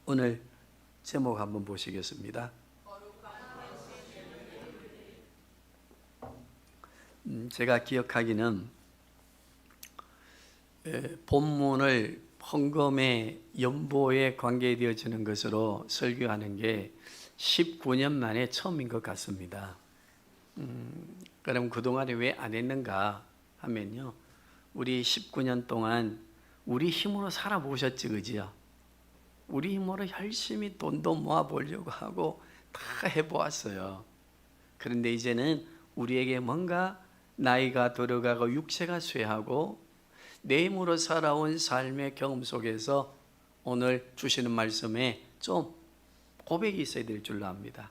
오늘 제목 한번 보시겠습니다. 제가 기억하기는 본문을 헌금의 연보에 관계되어지는 것으로 설교하는 게 19년 만에 처음인 것 같습니다. 그럼 그동안에 왜 안 했는가 하면요, 우리 19년 동안 우리 힘으로 살아보셨지, 그지요? 우리 힘으로 열심히 돈도 모아보려고 하고 다 해보았어요. 그런데 이제는 우리에게 뭔가 나이가 들어가고 육체가 쇠하고 내 힘으로 살아온 삶의 경험 속에서 오늘 주시는 말씀에 좀 고백이 있어야 될 줄로 압니다.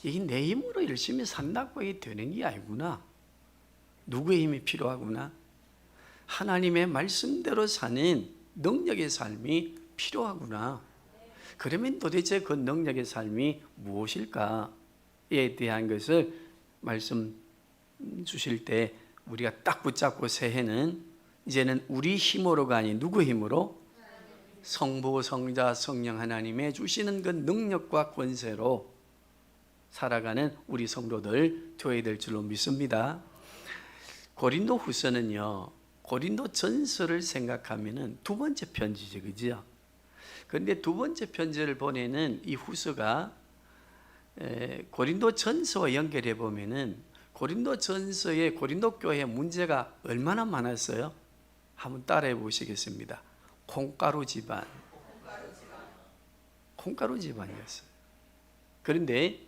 이게 내 힘으로 열심히 산다고 이게 되는 게 아니구나. 누구의 힘이 필요하구나. 하나님의 말씀대로 사는 능력의 삶이 필요하구나. 그러면 도대체 그 능력의 삶이 무엇일까에 대한 것을 말씀 주실 때 우리가 딱 붙잡고 새해는 이제는 우리 힘으로가 아닌 누구 힘으로? 성부, 성자, 성령 하나님의 주시는 그 능력과 권세로 살아가는 우리 성도들 되어야 될 줄로 믿습니다. 고린도 후서는요, 고린도 전서를 생각하면은 두 번째 편지죠, 그죠? 그런데 두 번째 편지를 보내는 이 후서가 고린도 전서와 연결해 보면은 고린도 전서에 고린도 교회에 문제가 얼마나 많았어요? 한번 따라해 보시겠습니다. 콩가루 집안. 콩가루 집안이었어요. 그런데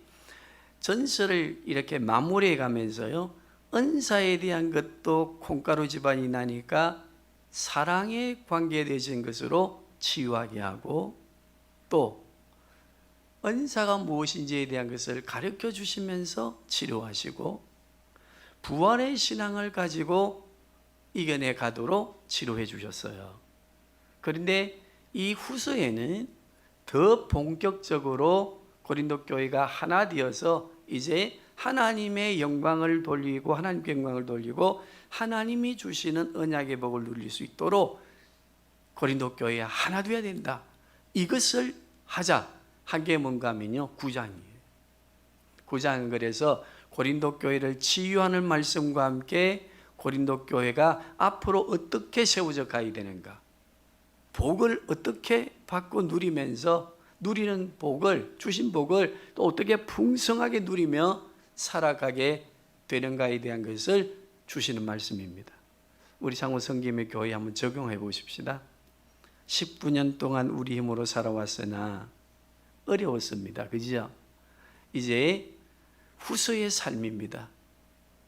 전서를 이렇게 마무리해 가면서요, 은사에 대한 것도 콩가루 집안이 나니까 사랑에 관계되신 것으로 치유하게 하고, 또 은사가 무엇인지에 대한 것을 가르쳐 주시면서 치료하시고, 부활의 신앙을 가지고 이겨내 가도록 치료해 주셨어요. 그런데 이 후서에는 더 본격적으로 고린도 교회가 하나 되어서 이제 하나님의 영광을 돌리고, 하나님께 영광을 돌리고 하나님이 주시는 언약의 복을 누릴 수 있도록 고린도 교회가 하나 되어야 된다. 이것을 하자 한 게 뭔가 하면요, 9장이에요. 9장은 그래서 고린도 교회를 치유하는 말씀과 함께 고린도 교회가 앞으로 어떻게 세워져 가야 되는가, 복을 어떻게 받고 누리면서 누리는 복을, 주신 복을 또 어떻게 풍성하게 누리며 살아가게 되는가에 대한 것을 주시는 말씀입니다. 우리 창원 성김의 교회 한번 적용해 보십시다. 19년 동안 우리 힘으로 살아왔으나 어려웠습니다. 그죠? 이제 후서의 삶입니다.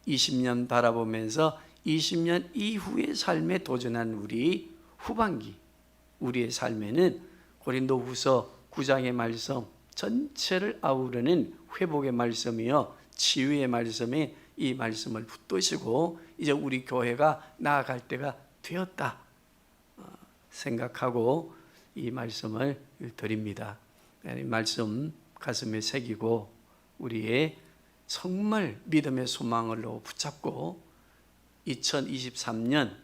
20년 바라보면서 20년 이후의 삶에 도전한 우리 후반기, 우리의 삶에는 고린도 후서 9장의 말씀 전체를 아우르는 회복의 말씀이요, 치유의 말씀에 이 말씀을 붙드시고 이제 우리 교회가 나아갈 때가 되었다 생각하고 이 말씀을 드립니다. 이 말씀 가슴에 새기고 우리의 정말 믿음의 소망으로 붙잡고 2023년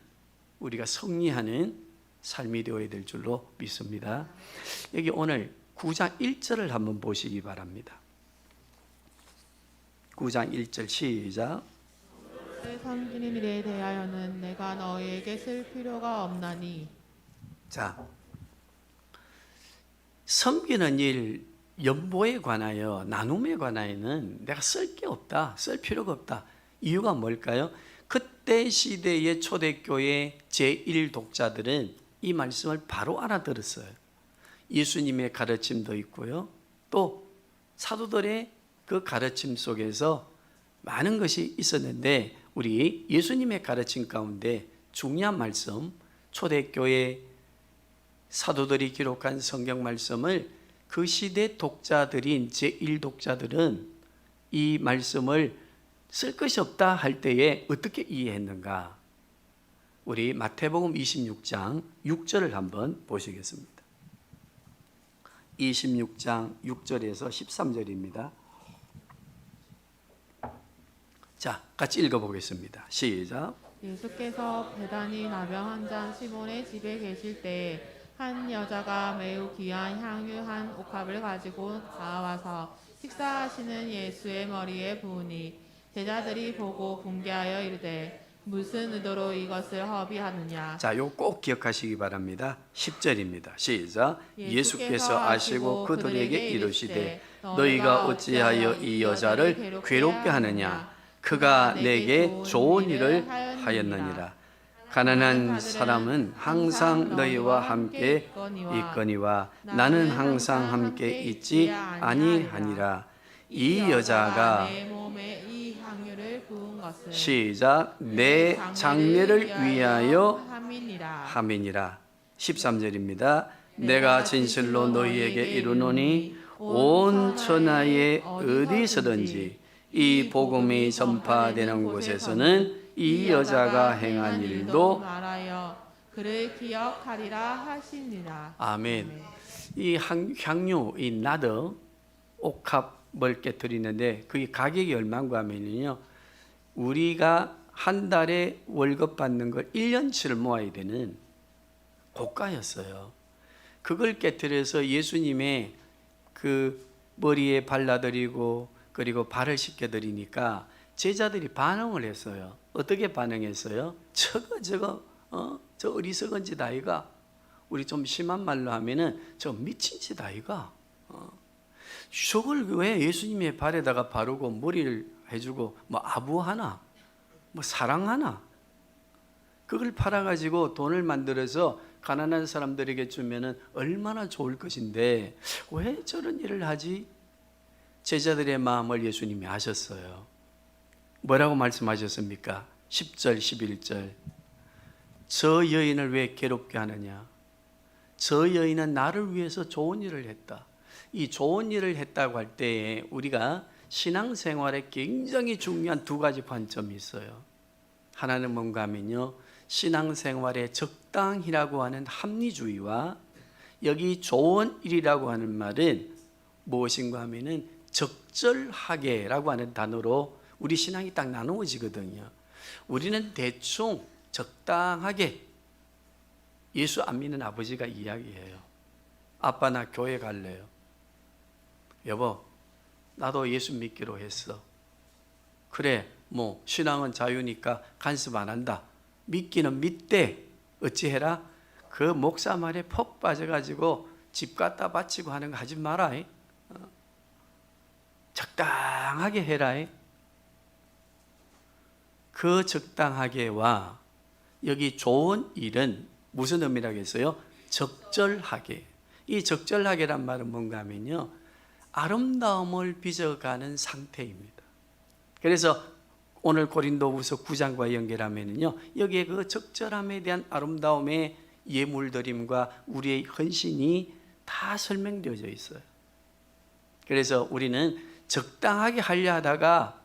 우리가 승리하는 삶이 되어야 될 줄로 믿습니다. 여기 오늘 9장 1절을 한번 보시기 바랍니다. 9장 1절 시작. 섬기는 일에 대하여는 내가 너희에게 쓸 필요가 없나니. 자, 섬기는 일, 연보에 관하여, 나눔에 관하여는 내가 쓸 게 없다, 쓸 필요가 없다. 이유가 뭘까요? 그때 시대의 초대교회 제1독자들은 이 말씀을 바로 알아들었어요. 예수님의 가르침도 있고요, 또 사도들의 그 가르침 속에서 많은 것이 있었는데 우리 예수님의 가르침 가운데 중요한 말씀, 초대교회 사도들이 기록한 성경 말씀을 그 시대 독자들인 제1독자들은 이 말씀을 쓸 것이 없다 할 때에 어떻게 이해했는가? 우리 마태복음 26장 6절을 한번 보시겠습니다. 26장 6절에서 13절입니다. 자, 같이 읽어보겠습니다. 시작. 예수께서 배단이 나병 환자 시몬의 집에 계실 때에 한 여자가 매우 귀한 향유 한 옥합을 가지고 나와서 식사하시는 예수의 머리에 부으니 제자들이 보고 분개하여 이르되 무슨 의도로 이것을 허비하느냐. 자, 요 꼭 기억하시기 바랍니다. 10절입니다. 시작. 예수께서 아시고 그들에게 이르시되 너희가 어찌하여 이 여자를 괴롭게 하느냐. 그가 내게 좋은 일을 하였느니라. 가난한 사람은 항상 너희와 함께 있거니와 나는 항상 함께 있지 아니하니라. 이 여자가 내 몸에 이 향유를 부은 것은 시작. 내 장례를 위하여 함이니라. 함이니라. 13절입니다. 내가 진실로 너희에게 이르노니 온 천하에 어디서든지 이 복음이 전파되는 곳에서는 이 여자가 행한 일도 말하여 그를 기억하리라 하시니라. 아멘. 이 향유, 이 나드 옥합을 깨뜨리는데 그게 가격이 얼마인가 하면요, 우리가 한 달에 월급 받는 걸 1년치를 모아야 되는 고가였어요. 그걸 깨뜨려서 예수님의 그 머리에 발라드리고 그리고 발을 씻겨드리니까 제자들이 반응을 했어요. 어떻게 반응했어요? 저거 저 어리석은 짓 아이가, 우리 좀 심한 말로 하면은 저 미친 짓 아이가, 저걸 왜 예수님의 발에다가 바르고 머리를 해주고 뭐 아부하나, 뭐 사랑하나, 그걸 팔아가지고 돈을 만들어서 가난한 사람들에게 주면은 얼마나 좋을 것인데 왜 저런 일을 하지? 제자들의 마음을 예수님이 아셨어요. 뭐라고 말씀하셨습니까? 10절 11절. 저 여인을 왜 괴롭게 하느냐? 저 여인은 나를 위해서 좋은 일을 했다. 이 좋은 일을 했다고 할 때에 우리가 신앙생활에 굉장히 중요한 두 가지 관점이 있어요. 하나는 뭔가 하면요, 신앙생활에 적당히라고 하는 합리주의와 여기 좋은 일이라고 하는 말은 무엇인가 하면은 적절하게라고 하는 단어로 우리 신앙이 딱 나누어지거든요. 우리는 대충 적당하게 예수 안 믿는 아버지가 이야기해요. 아빠 나 교회 갈래요. 여보 나도 예수 믿기로 했어. 그래 뭐 신앙은 자유니까 간섭 안 한다. 믿기는 믿되 어찌해라? 그 목사 말에 폭 빠져가지고 집 갖다 바치고 하는 거 하지 마라. 적당하게 해라. 그 적당하게와 여기 좋은 일은 무슨 의미라겠어요? 적절하게. 이 적절하게란 말은 뭔가 하면요, 아름다움을 빚어가는 상태입니다. 그래서 오늘 고린도후서 9장과 연결하면요, 여기에 그 적절함에 대한 아름다움의 예물드림과 우리의 헌신이 다 설명되어져 있어요. 그래서 우리는 적당하게 하려 하다가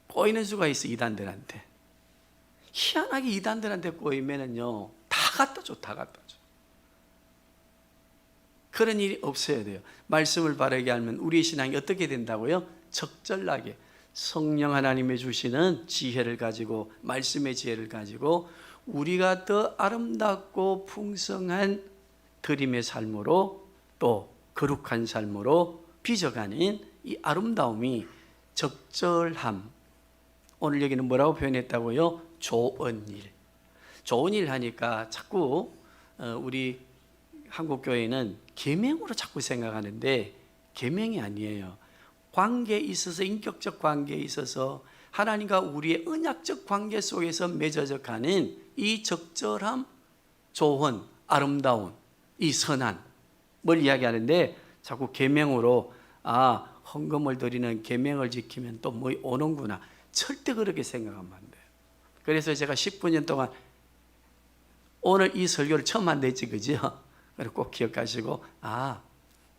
꼬이는 수가 있어. 이단들한테 희한하게 이단들한테 꼬이면은요 다 갖다 줘. 다 갖다 줘. 그런 일이 없어야 돼요. 말씀을 바르게 알면 우리의 신앙이 어떻게 된다고요? 적절하게 성령 하나님의 주시는 지혜를 가지고, 말씀의 지혜를 가지고 우리가 더 아름답고 풍성한 드림의 삶으로 또 거룩한 삶으로 빚어가는 이 아름다움이 적절함. 오늘 여기는 뭐라고 표현했다고요? 좋은 일. 좋은 일 하니까 자꾸 우리 한국교회는 계명으로 자꾸 생각하는데 계명이 아니에요. 관계에 있어서, 인격적 관계에 있어서 하나님과 우리의 언약적 관계 속에서 맺어져 가는 이 적절함, 좋은, 아름다운, 이 선한 뭘 이야기하는데 자꾸 계명으로 헌금을 드리는 계명을 지키면 또 뭐 오는구나. 절대 그렇게 생각하면 안 돼요. 그래서 제가 19년 동안 오늘 이 설교를 처음 한댔지, 그죠? 그리고 꼭 기억하시고,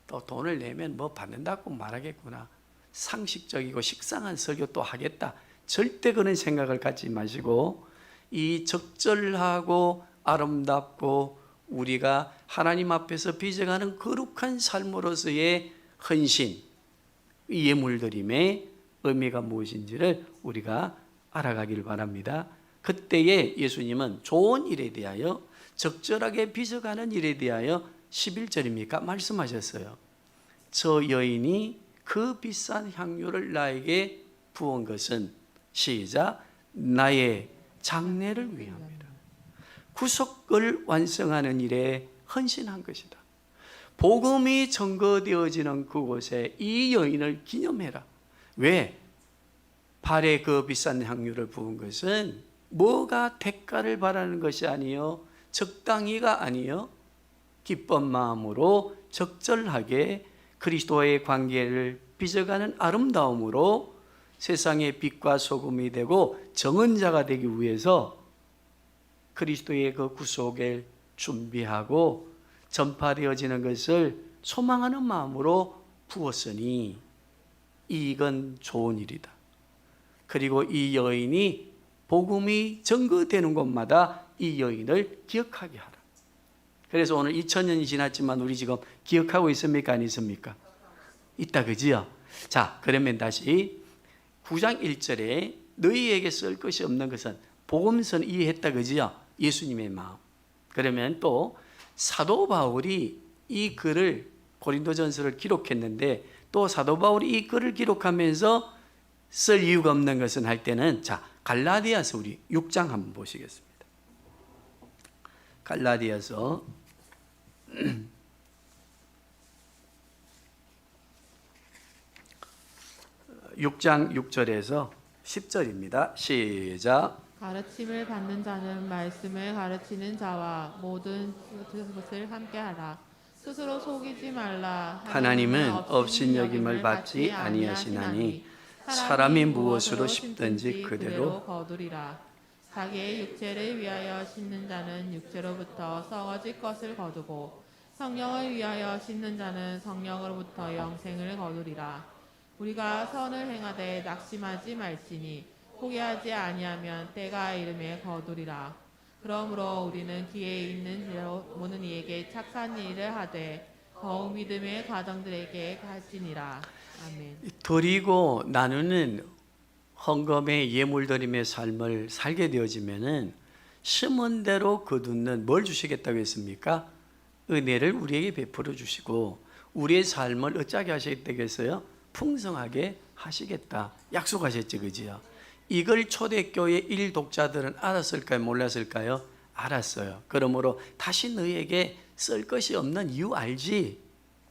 또 돈을 내면 뭐 받는다고 말하겠구나. 상식적이고 식상한 설교 또 하겠다. 절대 그런 생각을 갖지 마시고, 이 적절하고 아름답고 우리가 하나님 앞에서 빚어가는 거룩한 삶으로서의 헌신, 예물드림의 의미가 무엇인지를 우리가 알아가기를 바랍니다. 그때에 예수님은 좋은 일에 대하여 적절하게 빚어가는 일에 대하여 11절입니까? 말씀하셨어요. 저 여인이 그 비싼 향유를 나에게 부은 것은 시작 나의 장례를 위함이라. 구속을 완성하는 일에 헌신한 것이다. 복음이 증거되어지는 그곳에 이 여인을 기념해라. 왜? 발에 그 비싼 향유를 부은 것은 뭐가 대가를 바라는 것이 아니요 적당히가 아니요 기쁜 마음으로 적절하게 그리스도의 관계를 빚어가는 아름다움으로 세상의 빛과 소금이 되고 정언자가 되기 위해서 그리스도의 그 구속을 준비하고 전파되어지는 것을 소망하는 마음으로 부었으니 이건 좋은 일이다. 그리고 이 여인이 복음이 증거되는 곳마다 이 여인을 기억하게 하라. 그래서 오늘 2000년이 지났지만 우리 지금 기억하고 있습니까? 안 있습니까? 있다, 그지요? 자, 그러면 다시 9장 1절에 너희에게 쓸 것이 없는 것은 복음서는 이해했다, 그지요? 예수님의 마음. 그러면 또 사도 바울이 이 글을 고린도전서를 기록했는데 또 사도 바울이 이 글을 기록하면서 쓸 이유가 없는 것은 할 때는 자 갈라디아서 우리 6장 한번 보시겠습니다. 갈라디아서 6장 6절에서 10절입니다. 시작. 가르침을 받는 자는 말씀을 가르치는 자와 모든 것을 함께하라. 스스로 속이지 말라. 하나님은 업신여김을 받지 아니하시나니 사람이 무엇으로 심든지 그대로 거두리라. 자기의 육체를 위하여 심는 자는 육체로부터 썩어질 것을 거두고 성령을 위하여 심는 자는 성령으로부터 영생을 거두리라. 우리가 선을 행하되 낙심하지 말지니 포기하지 아니하면 때가 이름에 거두리라. 그러므로 우리는 기회에 있는 대로 모든 이에게 착한 일을 하되 더욱 믿음의 가정들에게 갈지니라. 아멘. 드리고 나누는 헌금의 예물드림의 삶을 살게 되어지면은 심은 대로 거두는 뭘 주시겠다고 했습니까? 은혜를 우리에게 베풀어 주시고 우리의 삶을 어쩌게 하시겠다겠어요? 풍성하게 하시겠다 약속하셨지, 그지요? 이걸 초대교회 일독자들은 알았을까요? 몰랐을까요? 알았어요. 그러므로 다시 너희에게 쓸 것이 없는 이유 알지?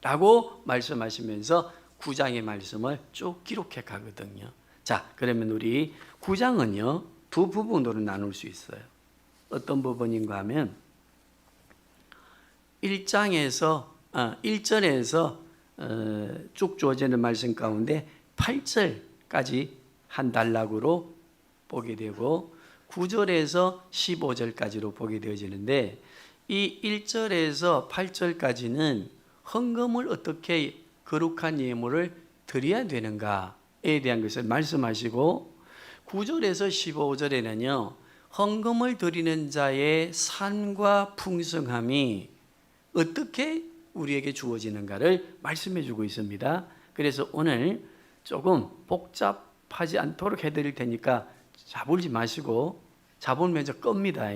라고 말씀하시면서 9장의 말씀을 쭉 기록해 가거든요. 자, 그러면 우리 9장은요 두 부분으로 나눌 수 있어요. 어떤 부분인가 하면 1장에서 1절에서 쭉 주어지는 말씀 가운데 8절까지 한 단락으로 보게 되고 9절에서 15절까지로 보게 되어지는데 이 1절에서 8절까지는 헌금을 어떻게 거룩한 예물을 드려야 되는가에 대한 것을 말씀하시고 9절에서 15절에는요 헌금을 드리는 자의 산과 풍성함이 어떻게 우리에게 주어지는가를 말씀해 주고 있습니다. 그래서 오늘 조금 복잡하지 않도록 해드릴 테니까 자불지 마시고 자불면 저 겁니다.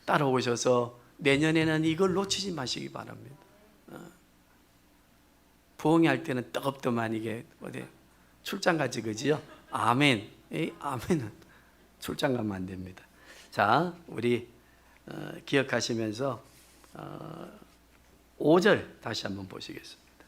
따라오셔서 내년에는 이걸 놓치지 마시기 바랍니다. 부흥회 할 때는 뜨겁더만 이게 어디 출장 가지 그지요? 아멘. 아멘은 출장 가면 안 됩니다. 자, 우리 기억하시면서 5절 다시 한번 보시겠습니다.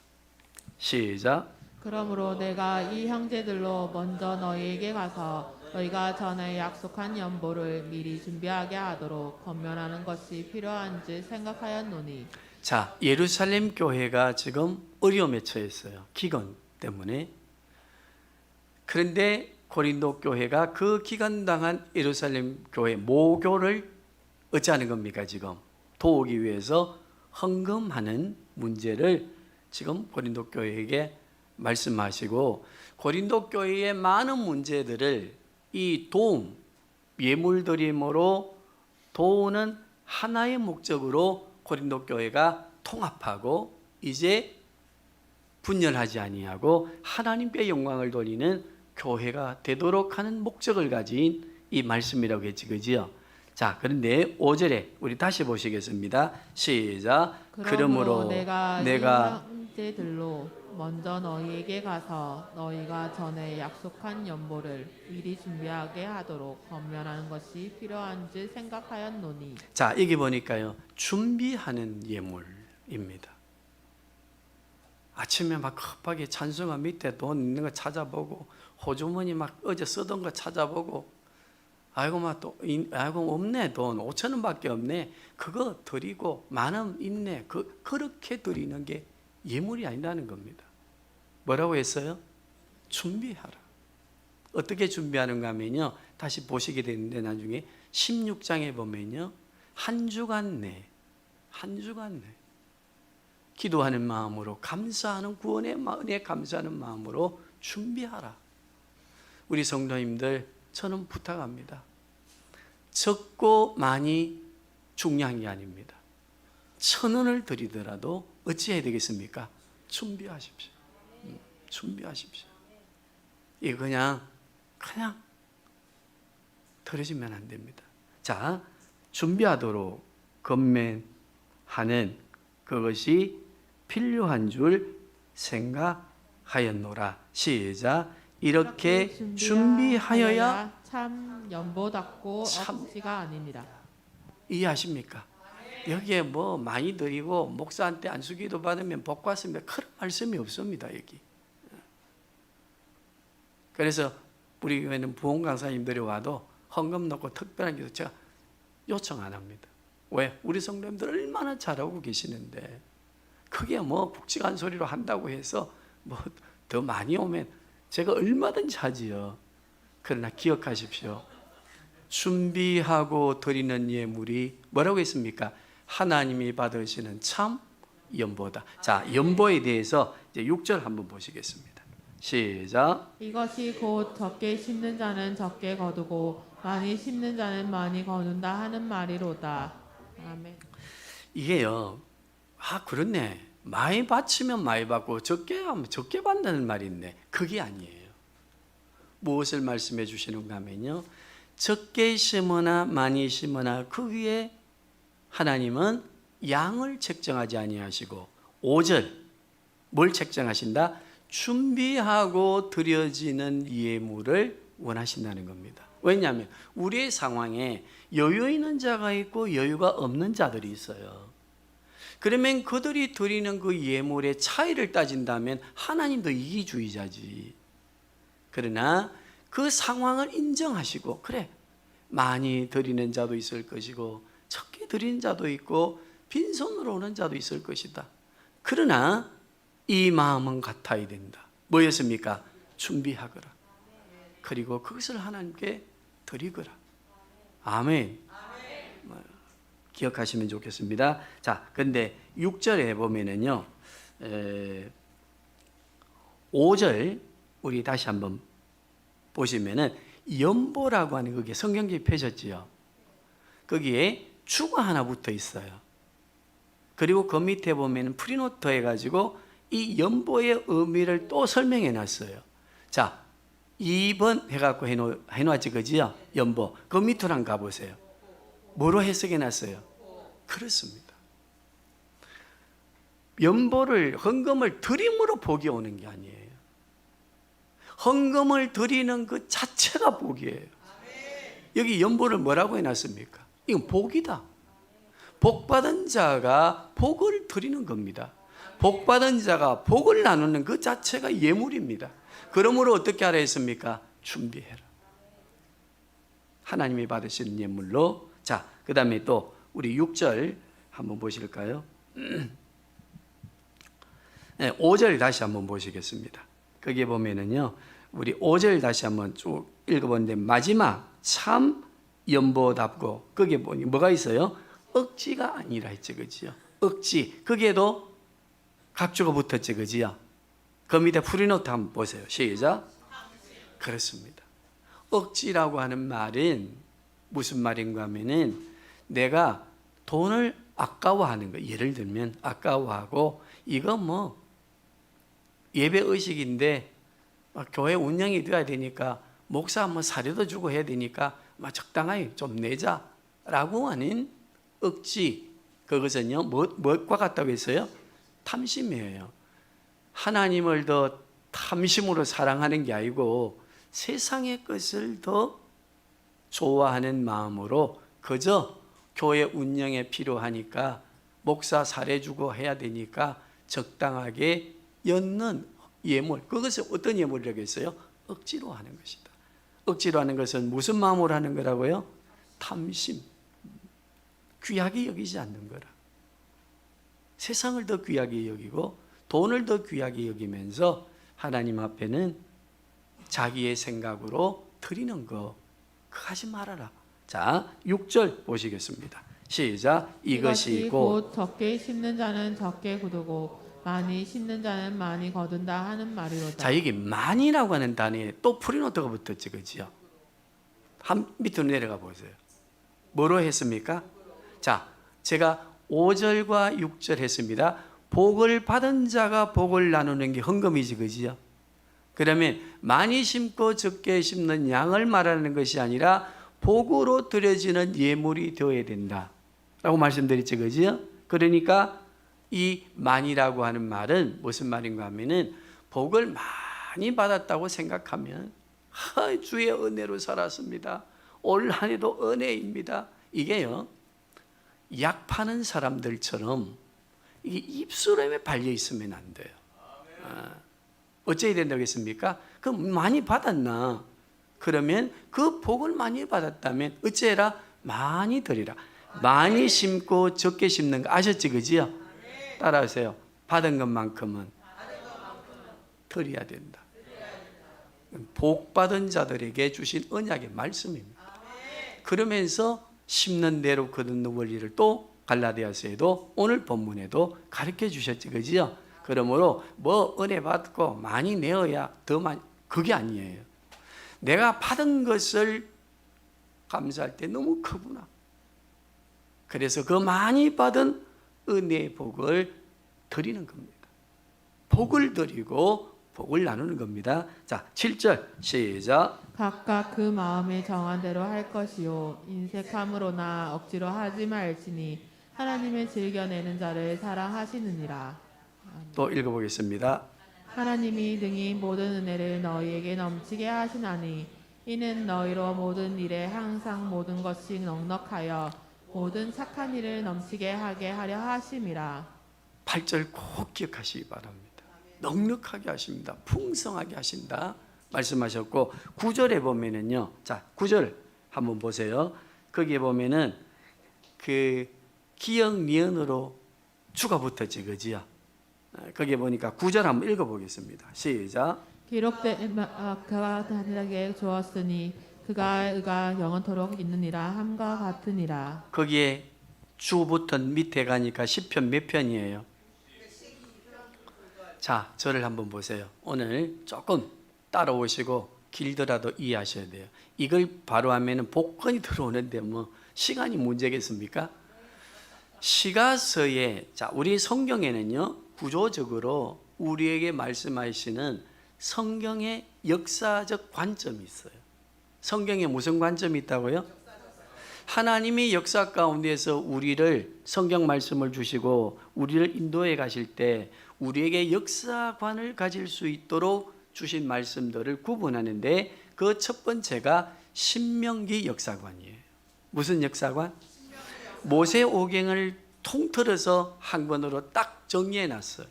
시작. 그러므로 내가 이 형제들로 먼저 너희에게 가서 너희가 전에 약속한 연보를 미리 준비하게 하도록 권면하는 것이 필요한지 생각하였노니. 자, 예루살렘 교회가 지금 어려움에 처했어요. 기근 때문에. 그런데 고린도 교회가 그 기간당한 예루살렘 교회 모교를 어찌하는 겁니까? 지금 도우기 위해서 헌금하는 문제를 지금 고린도 교회에게 말씀하시고 고린도 교회의 많은 문제들을 이 도움, 예물드림으로 도우는 하나의 목적으로 고린도 교회가 통합하고 이제 분열하지 아니하고 하나님께 영광을 돌리는 교회가 되도록 하는 목적을 가진 이 말씀이라고 했지, 그지요? 자, 그런데 5절에 우리 다시 보시겠습니다. 시작. 그러므로 내가 내가 이 형제들로 먼저 너희에게 가서 너희가 전에 약속한 연보를 미리 준비하게 하도록 권면하는 것이 필요한지 생각하였노니. 자, 여기 보니까요. 준비하는 예물입니다. 아침에 막 급하게 찬송가 밑에 돈 있는 거 찾아보고 호주머니 막 어제 쓰던 거 찾아보고 아이고 아이고 없네, 돈 5천 원밖에 없네, 그거 드리고 10,000원 있네, 그렇게 드리는 게 예물이 아니라는 겁니다. 뭐라고 했어요? 준비하라. 어떻게 준비하는가 하면요, 다시 보시게 되는데 나중에 16장에 보면요, 한 주간 내 기도하는 마음으로, 감사하는 구원의 은혜에 감사하는 마음으로 준비하라. 우리 성도님들, 저는 부탁합니다. 적고 많이 중요한 게 아닙니다. 1,000원을 드리더라도 어찌해야 되겠습니까? 준비하십시오. 준비하십시오. 이거 그냥 들으시면 안 됩니다. 자, 준비하도록 권면하는 그것이 필요한 줄 생각하였노라. 시작. 이렇게 준비하여야 참 연보답고 억지가 아닙니다. 이해하십니까? 여기에 뭐 많이 드리고 목사한테 안수기도 받으면 복 받습니다, 그런 말씀이 없습니다. 여기. 그래서 우리 교회는 부흥 강사님들이 와도 헌금 넣고 특별한 기도 제가 요청 안 합니다. 왜? 우리 성도님들 얼마나 잘하고 계시는데 그게 뭐 굵직한 소리로 한다고 해서 뭐 더 많이 오면 제가 얼마든지 하지요. 그러나 기억하십시오. 준비하고 드리는 예물이 뭐라고 했습니까? 하나님이 받으시는 참 연보다. 자, 연보에 대해서 이제 6절 한번 보시겠습니다. 시작. 이것이 곧 적게 심는 자는 적게 거두고 많이 심는 자는 많이 거둔다 하는 말이로다. 아멘. 이게요, 그렇네, 많이 바치면 많이 받고 적게 하면 적게 받는다는 말이 있네. 그게 아니에요. 무엇을 말씀해 주시는가 하면요, 적게 심으나 많이 심으나 그 위에 하나님은 양을 책정하지 아니하시고 5절 뭘 책정하신다? 준비하고 드려지는 예물을 원하신다는 겁니다. 왜냐하면 우리의 상황에 여유 있는 자가 있고 여유가 없는 자들이 있어요. 그러면 그들이 드리는 그 예물의 차이를 따진다면 하나님도 이기주의자지. 그러나 그 상황을 인정하시고, 그래, 많이 드리는 자도 있을 것이고 적게 드리는 자도 있고 빈손으로 오는 자도 있을 것이다. 그러나 이 마음은 같아야 된다. 뭐였습니까? 준비하거라. 그리고 그것을 하나님께 드리거라. 아멘. 기억하시면 좋겠습니다. 자, 근데 6절에 보면은요, 5절 우리 다시 한번 보시면은 연보라고 하는 그게 성경집에 펴졌지요. 거기에 주가 하나 붙어 있어요. 그리고 그 밑에 보면 프리노트 해가지고 이 연보의 의미를 또 설명해 놨어요. 자, 2번 해갖고 해놨지, 그지요? 연보. 그 밑으로 한번 가보세요. 뭐로 해석해 놨어요? 그렇습니다. 연보를, 헌금을 드림으로 복이 오는 게 아니에요. 헌금을 드리는 그 자체가 복이에요. 여기 연보를 뭐라고 해놨습니까? 이건 복이다. 복받은 자가 복을 드리는 겁니다. 복받은 자가 복을 나누는 그 자체가 예물입니다. 그러므로 어떻게 하라 했습니까? 준비해라. 하나님이 받으시는 예물로. 자, 그 다음에 또 우리 6절 한번 보실까요? 네, 5절 다시 한번 보시겠습니다. 거기에 보면은요, 우리 5절 다시 한번 쭉 읽어보는데 마지막 참 연보답고, 거기에 보니 뭐가 있어요? 억지가 아니라 했지, 그지요? 억지. 거기에도 각주가 붙었지, 그지요? 그 밑에 프리노트 한번 보세요. 시작. 그렇습니다. 억지라고 하는 말은 무슨 말인가 하면은 내가 돈을 아까워하는 거. 예를 들면 아까워하고, 이거 뭐 예배 의식인데 교회 운영이 돼야 되니까 목사 한번 사료도 주고 해야 되니까 적당히 좀 내자 라고 하는 억지, 그것은요 무엇과 같다고 했어요? 탐심이에요. 하나님을 더 탐심으로 사랑하는 게 아니고 세상의 것을 더 좋아하는 마음으로 그저 교회 운영에 필요하니까 목사 살해주고 해야 되니까 적당하게 엮는 예물, 그것은 어떤 예물이라고 했어요? 억지로 하는 것이다. 억지로 하는 것은 무슨 마음으로 하는 거라고요? 탐심, 귀하게 여기지 않는 거라. 세상을 더 귀하게 여기고 돈을 더 귀하게 여기면서 하나님 앞에는 자기의 생각으로 드리는 거 그거 하지 말아라. 자, 6절 보시겠습니다. 시작. 이것이 곧 적게 심는 자는 적게 거두고 많이 심는 자는 많이 거둔다 하는 말이로다. 자, 여기 많이라고 하는 단어에 또 프리노트가 붙었지, 그지요? 한 밑으로 내려가 보세요. 뭐로 했습니까? 자, 제가 5절과 6절 했습니다. 복을 받은 자가 복을 나누는 게 헌금이지, 그지요? 그러면 많이 심고 적게 심는 양을 말하는 것이 아니라 복으로 드려지는 예물이 되어야 된다 라고 말씀드렸지, 그지요? 그러니까 이 많이라고 하는 말은 무슨 말인가 하면은 복을 많이 받았다고 생각하면 주의 은혜로 살았습니다, 올 한 해도 은혜입니다, 이게요 약 파는 사람들처럼 이게 입술에 발려 있으면 안 돼요. 어째야 된다고 했습니까? 그럼 많이 받았나? 그러면 그 복을 많이 받았다면 어째라? 많이 드리라. 많이 심고 적게 심는 거 아셨지, 그지요? 따라하세요. 받은 것만큼은 드려야 된다. 복 받은 자들에게 주신 언약의 말씀입니다. 그러면서 심는 대로 거두는 원리를 또 갈라디아서에도 오늘 본문에도 가르쳐 주셨지, 그지요? 그러므로 뭐 은혜 받고 많이 내어야 더 많이, 그게 아니에요. 내가 받은 것을 감사할 때 너무 크구나. 그래서 그 많이 받은 은혜의 복을 드리는 겁니다. 복을 드리고 복을 나누는 겁니다. 자, 7절 시작. 각각 그 마음에 정한 대로 할 것이요 인색함으로나 억지로 하지 말지니 하나님의 즐겨내는 자를 사랑하시느니라. 또 읽어보겠습니다. 하나님이 능히 모든 은혜를 너희에게 넘치게 하시나니 이는 너희로 모든 일에 항상 모든 것이 넉넉하여 모든 착한 일을 넘치게 하게 하려 하심이라. 8절 꼭 기억하시기 바랍니다. 넉넉하게 하십니다. 풍성하게 하신다 말씀하셨고 9절에 보면은요. 자, 9절 한번 보세요. 거기에 보면은 그 기역 니은으로 주가 붙었지, 그지요? 거기에 보니까 9절 한번 읽어보겠습니다. 시작. 기록된 그가 다니게 주었으니 그가 의가 영원토록 있느니라 함과 같으니라. 거기에 주 붙은 밑에 가니까 10편 몇 편이에요? 자, 저를 한번 보세요. 오늘 조금 따라오시고 길더라도 이해하셔야 돼요. 이걸 바로 하면은 복권이 들어오는데 뭐 시간이 문제겠습니까? 시가서에, 자, 우리 성경에는요 구조적으로 우리에게 말씀하시는 성경의 역사적 관점이 있어요. 성경에 무슨 관점이 있다고요? 하나님이 역사 가운데서 우리를 성경 말씀을 주시고 우리를 인도해 가실 때 우리에게 역사관을 가질 수 있도록 주신 말씀들을 구분하는데 그 첫 번째가 신명기 역사관이에요. 무슨 역사관? 모세오경을 통틀어서 한 권으로 딱 정리해 놨어요.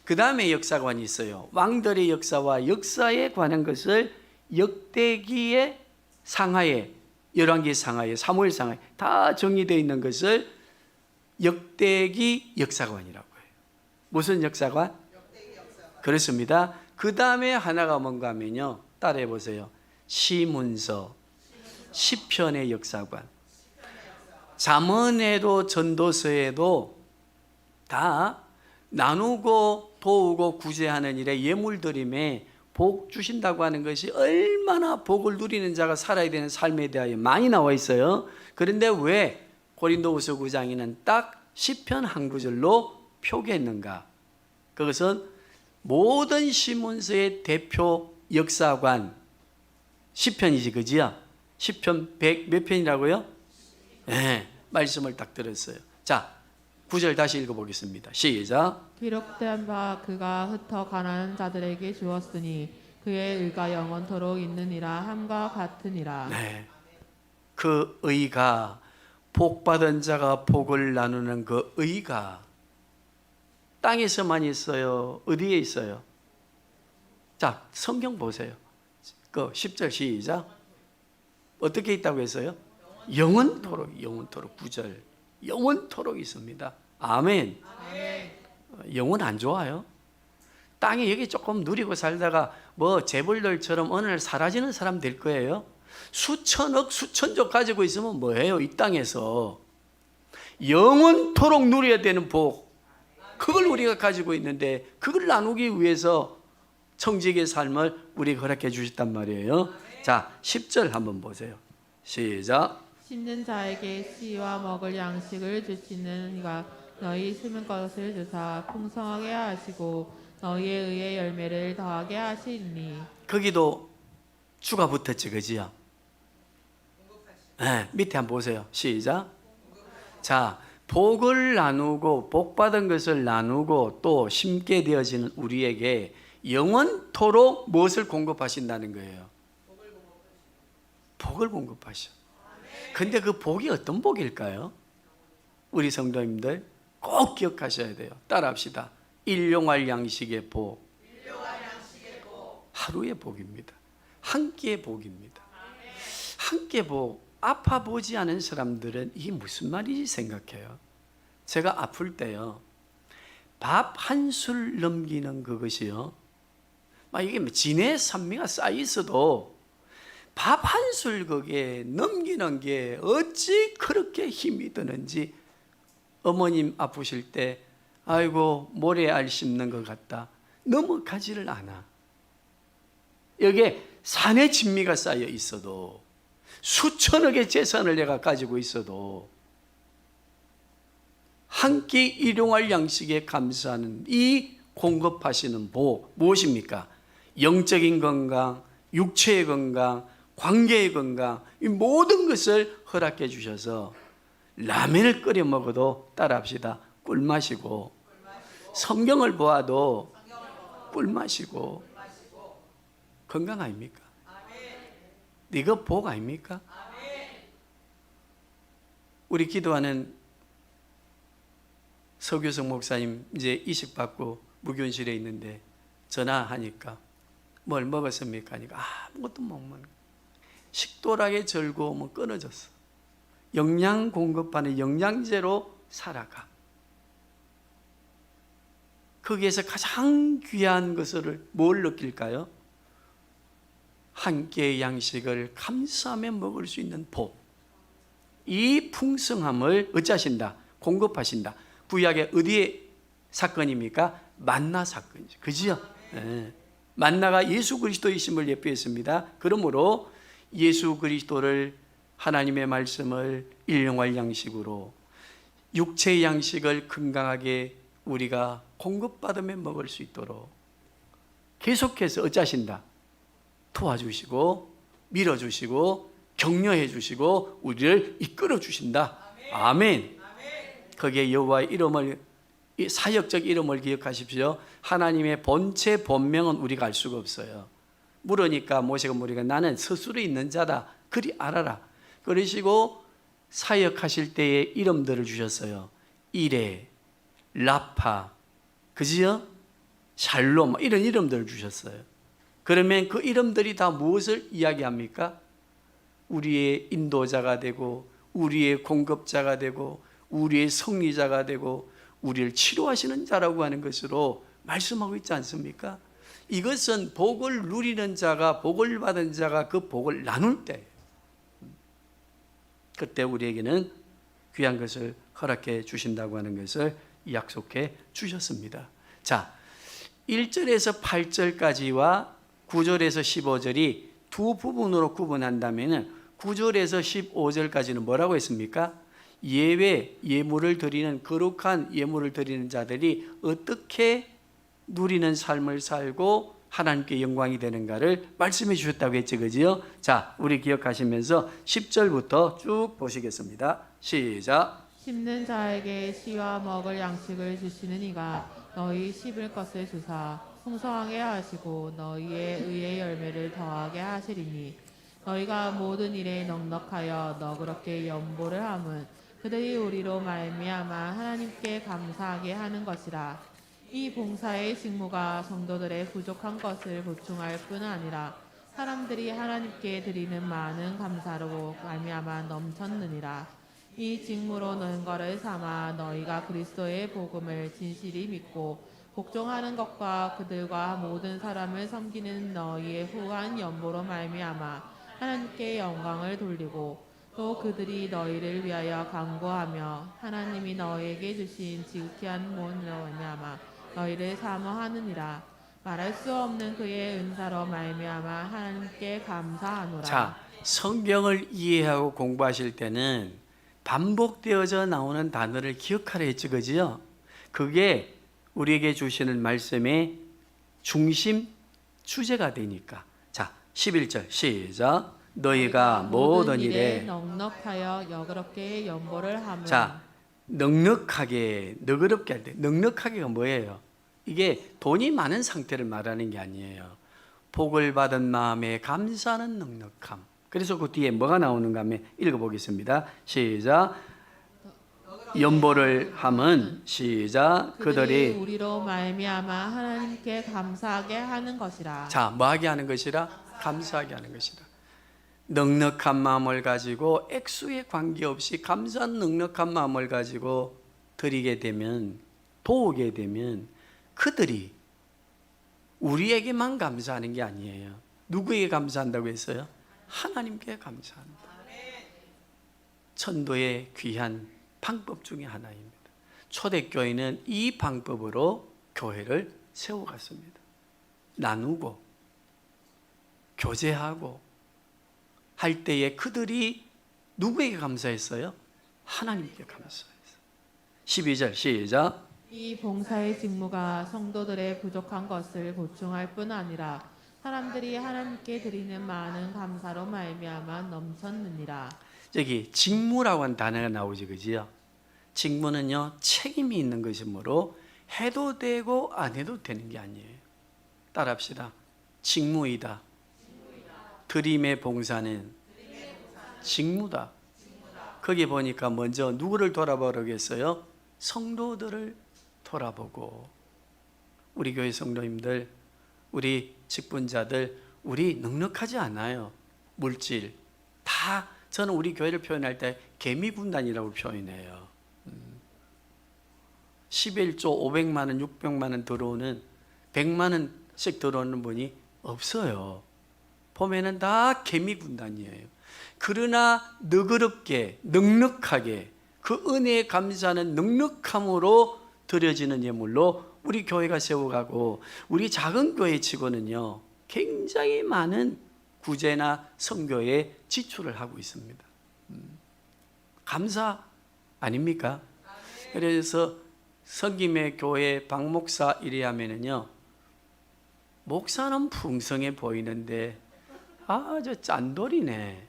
그 다음에 역사관이 있어요. 왕들의 역사와 역사에 관한 것을 역대기의 상하에, 열왕기 상하에, 사무엘 상하에 다 정리되어 있는 것을 역대기 역사관이라고 해요. 무슨 역사관? 그렇습니다. 그 다음에 하나가 뭔가 하면요, 따라해 보세요. 시문서, 시편의 역사관. 잠언에도 전도서에도 다 나누고 도우고 구제하는 일에 예물드림에 복 주신다고 하는 것이 얼마나 복을 누리는 자가 살아야 되는 삶에 대하여 많이 나와 있어요. 그런데 왜 고린도후서 9장에는 딱 시편 한 구절로 표기했는가? 그것은 모든 시문서의 대표 역사관 시편이지, 그지요? 시편 100 몇 편이라고요? 네, 말씀을 딱 들었어요. 자, 9절 다시 읽어보겠습니다. 시작. 기록된 바 그가 흩어 가난한 자들에게 주었으니 그의 의가 영원토록 있느니라 함과 같으니라. 네, 그 의가 복 받은 자가 복을 나누는 그 의가 땅에서만 있어요? 어디에 있어요? 자, 성경 보세요. 그 10절 시작. 어떻게 있다고 했어요? 영원토록, 영원토록. 9절 영원토록 있습니다. 아멘. 영원 안 좋아요? 땅에 여기 조금 누리고 살다가 뭐 재벌들처럼 어느 날 사라지는 사람 될 거예요? 수천억 수천조 가지고 있으면 뭐해요? 이 땅에서 영원토록 누려야 되는 복, 그걸 우리가 가지고 있는데 그걸 나누기 위해서 청지기의 삶을 우리가 허락해 주셨단 말이에요. 자, 10절 한번 보세요. 시작. 심는 자에게 씨와 먹을 양식을 주시는 이가 너희 심은 것을 주사 풍성하게 하시고 너희에 의해 열매를 더하게 하시니. 거기도 주가 붙었지, 그지요? 네, 밑에 한번 보세요. 시작. 자, 복을 나누고 복 받은 것을 나누고 또 심게 되어지는 우리에게 영원토록 무엇을 공급하신다는 거예요? 복을 공급하셔. 근데 그 복이 어떤 복일까요? 우리 성도님들 꼭 기억하셔야 돼요. 따라합시다. 일용할 양식의 복. 하루의 복입니다. 한 끼의 복입니다. 한 끼의 복. 아파 보지 않은 사람들은 이게 무슨 말인지 생각해요. 제가 아플 때요, 밥 한 술 넘기는 그것이요, 막 이게 진해 산미가 쌓여 있어도 밥 한 술 그게 넘기는 게 어찌 그렇게 힘이 드는지. 어머님 아프실 때 아이고 모래알 씹는 것 같다 넘어가지를 않아. 여기에 산의 진미가 쌓여 있어도, 수천억의 재산을 내가 가지고 있어도 한 끼 일용할 양식에 감사하는 이 공급하시는 복, 무엇입니까? 영적인 건강, 육체의 건강, 관계의 건강, 이 모든 것을 허락해 주셔서 라면을 끓여 먹어도, 따라합시다, 꿀 마시고, 성경을 보아도 꿀 마시고, 건강 아닙니까? 이거 복 아닙니까? 우리 기도하는 서규성 목사님 이제 이식받고 무교인실에 있는데 전화하니까 뭘 먹었습니까? 하니까 아무것도 못 먹는, 식도락에 절고오면 끊어졌어. 영양 공급하는 영양제로 살아가. 거기에서 가장 귀한 것을 뭘 느낄까요? 한 끼의 양식을 감사하며 먹을 수 있는 복. 이 풍성함을 어찌하신다? 공급하신다. 구약의 어디의 사건입니까? 만나 사건이죠. 그지요? 네. 만나가 예수 그리스도이심을 예표했습니다. 그러므로 예수 그리스도를, 하나님의 말씀을 일용할 양식으로, 육체의 양식을 건강하게 우리가 공급받으며 먹을 수 있도록 계속해서 어찌하신다? 도와주시고 밀어주시고 격려해 주시고 우리를 이끌어 주신다. 아멘. 거기에 여호와의 이름을, 사역적 이름을 기억하십시오. 하나님의 본체 본명은 우리가 알 수가 없어요. 물으니까 모세가 물으니까 나는 스스로 있는 자다, 그리 알아라. 그러시고 사역하실 때에 이름들을 주셨어요. 이레, 라파, 그지요? 샬롬, 이런 이름들을 주셨어요. 그러면 그 이름들이 다 무엇을 이야기합니까? 우리의 인도자가 되고, 우리의 공급자가 되고, 우리의 성리자가 되고, 우리를 치료하시는 자라고 하는 것으로 말씀하고 있지 않습니까? 이것은 복을 누리는 자가, 복을 받은 자가 그 복을 나눌 때, 그때 우리에게는 귀한 것을 허락해 주신다고 하는 것을 약속해 주셨습니다. 자, 1절에서 8절까지와 9절에서 15절이 두 부분으로 구분한다면 9절에서 15절까지는 뭐라고 했습니까? 예외, 예물을 드리는, 거룩한 예물을 드리는 자들이 어떻게 누리는 삶을 살고 하나님께 영광이 되는가를 말씀해 주셨다고 했죠. 그지요? 자, 우리 기억하시면서 10절부터 쭉 보시겠습니다. 시작. 심는 자에게 씨와 먹을 양식을 주시는 이가 너희 씹을 것을 주사 풍성하게 하시고 너희의 의의 열매를 더하게 하시리니 너희가 모든 일에 넉넉하여 너그럽게 연보를 함은 그들이 우리로 말미암아 하나님께 감사하게 하는 것이라. 이 봉사의 직무가 성도들의 부족한 것을 보충할 뿐 아니라 사람들이 하나님께 드리는 많은 감사로 말미암아 넘쳤느니라. 이 직무로 능거를 삼아 너희가 그리스도의 복음을 진실히 믿고 복종하는 것과 그들과 모든 사람을 섬기는 너희의 후한 연보로 말미암아 하나님께 영광을 돌리고 또 그들이 너희를 위하여 간구하며 하나님이 너희에게 주신 지극한 모으로 말미암아 너희를 사모하느니라. 말할 수 없는 그의 은사로 말미암아 하나님께 감사하노라. 자, 성경을 이해하고 공부하실 때는 반복되어져 나오는 단어를 기억하라 했죠. 그지요? 그게 우리에게 주시는 말씀의 중심 주제가 되니까. 자, 11절 시작. 너희가 모든 일에 넉넉하여 여그럽게 연보를 하며. 자, 넉넉하게 너그럽게 할 때 넉넉하게가 뭐예요? 이게 돈이 많은 상태를 말하는 게 아니에요. 복을 받은 마음에 감사하는 넉넉함. 그래서 그 뒤에 뭐가 나오는가 하면 읽어보겠습니다. 시작. 연보를 함은 시작. 그들이 우리로 말미암아 하나님께 감사하게 하는 것이라. 자, 뭐하게 하는 것이라? 감사하게 하는 것이라. 넉넉한 마음을 가지고 액수에 관계없이 감사한 넉넉한 마음을 가지고 드리게 되면, 도우게 되면 그들이 우리에게만 감사하는 게 아니에요. 누구에게 감사한다고 했어요? 하나님께 감사한다. 천도의 귀한 방법 중에 하나입니다. 초대교회는 이 방법으로 교회를 세워갔습니다. 나누고 교제하고 할 때에 그들이 누구에게 감사했어요? 하나님께 감사했어요. 12절 시작. 이 봉사의 직무가 성도들의 부족한 것을 보충할 뿐 아니라 사람들이 하나님께 드리는 많은 감사로 말미암아 넘쳤느니라. 저기 직무라고 하는 단어가 나오지, 그지요? 직무는요, 책임이 있는 것이므로 해도 되고 안 해도 되는 게 아니에요. 따라합시다. 직무이다. 드림의 봉사는 직무다. 거기 보니까 먼저 누구를 돌아보라겠어요? 성도들을 돌아보고. 우리 교회 성도님들, 우리 직분자들, 우리 넉넉하지 않아요. 물질 다. 저는 우리 교회를 표현할 때 개미군단이라고 표현해요. 11조 500만 원, 600만 원 들어오는, 100만 원씩 들어오는 분이 없어요. 보면은 다 개미군단이에요. 그러나 너그럽게 넉넉하게 그 은혜에 감사하는 넉넉함으로 드려지는 예물로 우리 교회가 세워가고, 우리 작은 교회 치고는요 굉장히 많은 구제나 선교에 지출을 하고 있습니다. 감사 아닙니까? 그래서 성김의 교회 박 목사 이래 하면은요, 목사는 풍성해 보이는데 저 짠돌이네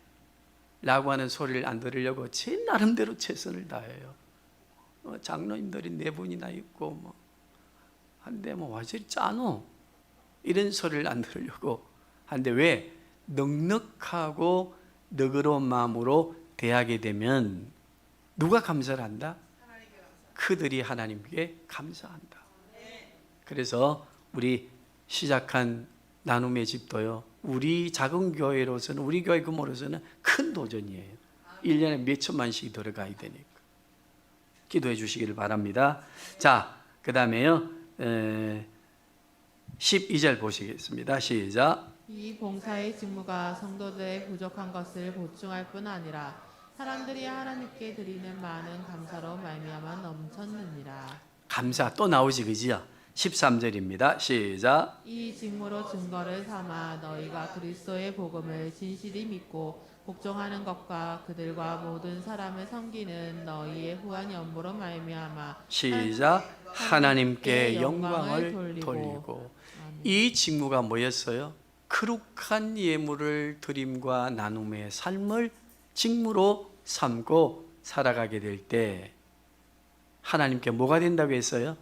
라고 하는 소리를 안 들으려고 제 나름대로 최선을 다해요. 장로님들이 4분이나 있고 뭐 한데 와 저리 짜노 이런 소리를 안 들으려고 한데, 왜? 넉넉하고 너그러운 마음으로 대하게 되면 누가 감사를 한다? 그들이 하나님께 감사한다. 그래서 우리 시작한 나눔의 집도요, 우리 작은 교회로서는, 우리 교회 규모로서는 큰 도전이에요. 1년에 몇 천만씩 들어가야 되니까 기도해 주시기를 바랍니다. 자, 그 다음에요 12절 보시겠습니다. 시작. 이 봉사의 직무가 성도들의 부족한 것을 보충할 뿐 아니라 사람들이 하나님께 드리는 많은 감사로 말미암아 넘쳤느니라. 감사 또 나오지, 그지요? 13절입니다. 시작. 이 직무로 증거를 삼아 너희가 그리스도의 복음을 진실히 믿고 복종하는 것과 그들과 모든 사람을 섬기는 너희의 후한 연보로 말미암아 시작. 하나님께 영광을 돌리고. 이 직무가 뭐였어요? 거룩한 예물을 드림과 나눔의 삶을 직무로 삼고 살아가게 될 때 하나님께 뭐가 된다고 했어요?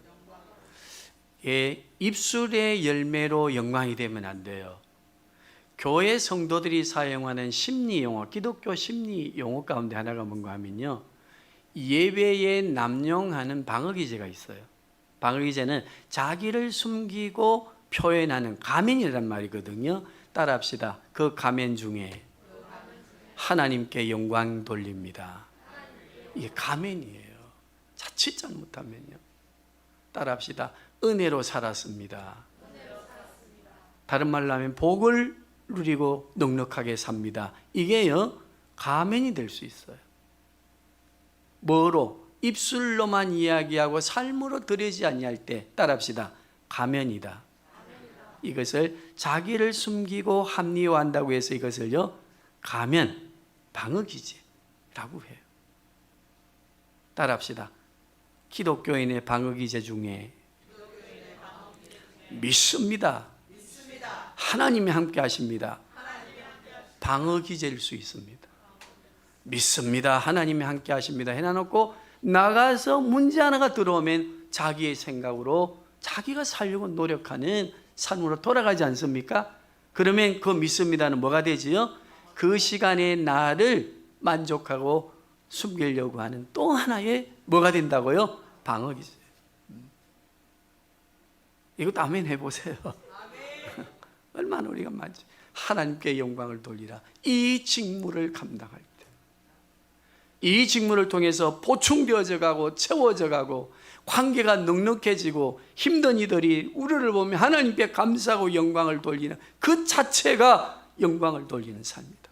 예, 입술의 열매로 영광이 되면 안 돼요. 교회 성도들이 사용하는 심리 용어, 기독교 심리 용어 가운데 하나가 뭔가 하면요, 예배에 남용하는 방어기제가 있어요. 방어기제는 자기를 숨기고 표현하는 가면이란 말이거든요. 따라합시다. 그 가면 중에 하나님께 영광 돌립니다. 이게 가면이에요. 자칫 잘못하면요. 따라합시다. 은혜로 살았습니다. 다른 말로 하면 복을 누리고 넉넉하게 삽니다. 이게요, 가면이 될 수 있어요. 뭐로? 입술로만 이야기하고 삶으로 드리지 아니할 때, 따라합시다. 가면이다. 이것을 자기를 숨기고 합리화한다고 해서 이것을요, 가면, 방어기제라고 해요. 따라합시다. 기독교인의 방어기제 중에 믿습니다. 하나님이 함께 하십니다. 방어기제일 수 있습니다. 믿습니다. 하나님이 함께 하십니다. 해놔놓고 나가서 문제 하나가 들어오면 자기의 생각으로 자기가 살려고 노력하는 삶으로 돌아가지 않습니까? 그러면 그 믿습니다는 뭐가 되지요? 그 시간에 나를 만족하고 숨기려고 하는 또 하나의 뭐가 된다고요? 방어기제. 이것도 아멘 해보세요. 얼마나 우리가 많지. 하나님께 영광을 돌리라. 이 직무를 감당할 때, 이 직무를 통해서 보충되어져 가고 채워져 가고 관계가 넉넉해지고 힘든 이들이 우리를 보면 하나님께 감사하고 영광을 돌리는 그 자체가 영광을 돌리는 삶이다.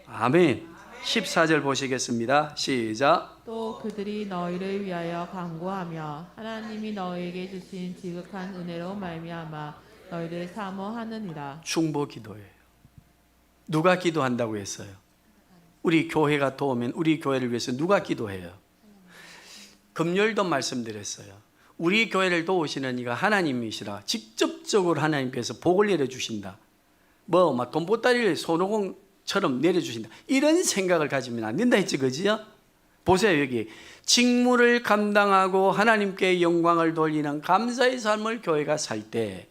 아멘. 14절 보시겠습니다. 시작. 또 그들이 너희를 위하여 간구하며 하나님이 너희에게 주신 지극한 은혜로 말미암아 너희를 사모하느니라. 중보 기도예요. 누가 기도한다고 했어요? 우리 교회가 도우면 우리 교회를 위해서 누가 기도해요? 금요일도 말씀드렸어요. 우리 교회를 도우시는 이가 하나님이시라. 직접적으로 하나님께서 복을 내려주신다. 막 돈보따리를 손오공처럼 내려주신다. 이런 생각을 가지면 안 된다 했지, 그지요? 보세요, 여기 직무를 감당하고 하나님께 영광을 돌리는 감사의 삶을 교회가 살 때